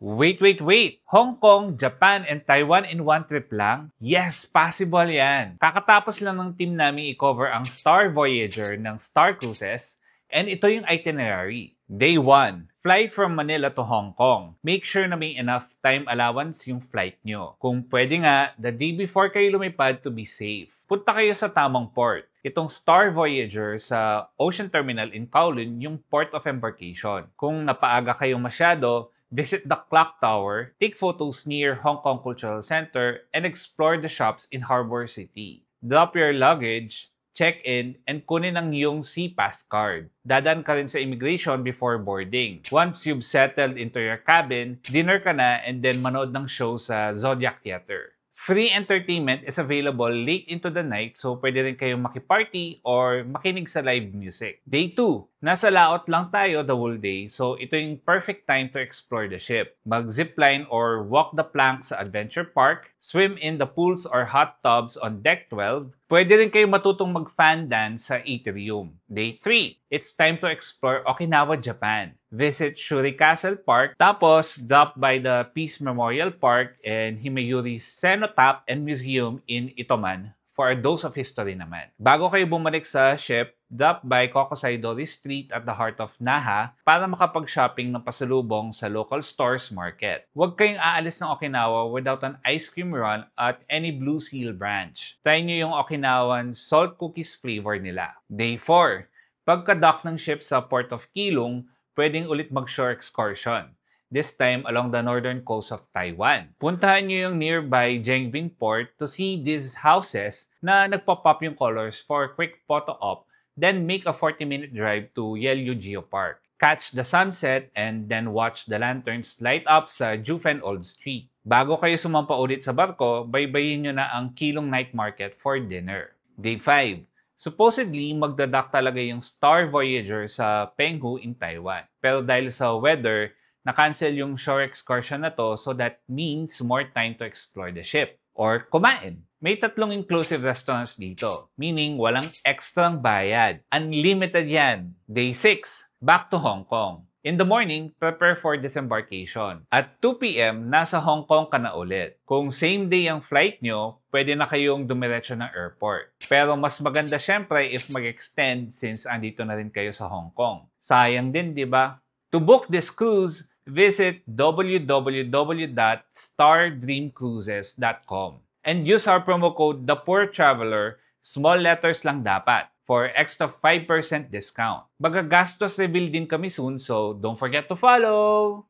Wait! Hong Kong, Japan, and Taiwan in one trip lang? Yes, possible yan. Kakatapos lang ng team namin i-cover ang Star Voyager ng Star Cruises, and ito yung itinerary. Day 1, fly from Manila to Hong Kong. Make sure na may enough time allowance yung flight nyo. Kung pwede nga, the day before kayo lumipad to be safe. Punta kayo sa tamang port. Itong Star Voyager sa Ocean Terminal in Kowloon yung port of embarkation. Kung napaaga kayong masyado, visit the clock tower, take photos near Hong Kong Cultural Center, and explore the shops in Harbour City. Drop your luggage, check in, and kunin ang iyong SeaPass card. Dadaan ka rin sa immigration before boarding. Once you've settled into your cabin, dinner ka na and then manood ng show sa Zodiac Theater. Free entertainment is available late into the night so pwede rin kayong makiparty or makinig sa live music. Day 2, nasa laot lang tayo the whole day so ito yung perfect time to explore the ship. Mag-zipline or walk the plank sa Adventure Park, swim in the pools or hot tubs on Deck 12, pwede rin kayong matutong mag-fan dance sa Atrium. Day 3, it's time to explore Okinawa, Japan. Visit Shuri Castle Park, tapos drop by the Peace Memorial Park and Himeuri Cenotaph and Museum in Itoman for a dose of history naman. Bago kayo bumalik sa ship, drop by Kokusai Dori Street at the heart of Naha para makapag-shopping ng pasalubong sa local stores market. Huwag kayong aalis ng Okinawa without an ice cream run at any Blue Seal branch. Try nyo yung Okinawan salt cookies flavor nila. Day 4, pagka-dock ng ship sa Port of Keelung, pwedeng ulit mag-shore excursion. This time along the northern coast of Taiwan. Puntahan nyo yung nearby Jengbin Port to see these houses na nagpop-up yung colors for quick photo op, then make a 40-minute drive to Yelyu Geopark. Catch the sunset and then watch the lanterns light up sa Jufen Old Street. Bago kayo sumampa ulit sa barko, baybayin nyo na ang Keelung Night Market for dinner. Day 5. Supposedly, magdadock talaga yung Star Voyager sa Penghu in Taiwan. Pero dahil sa weather, na-cancel yung shore excursion na to so that means more time to explore the ship or kumain. May 3 inclusive restaurants dito, meaning walang extrang bayad. Unlimited yan. Day 6, back to Hong Kong. In the morning, prepare for disembarkation. At 2 p.m., nasa Hong Kong ka na ulit. Kung same day ang flight nyo, pwede na kayong dumiretso ng airport. Pero mas maganda syempre if mag-extend since andito na rin kayo sa Hong Kong. Sayang din, di ba? To book this cruise, visit www.stardreamcruises.com and use our promo code ThePoorTraveler, small letters lang dapat, for extra 5% discount. Magagastos reveal din kami soon, so don't forget to follow!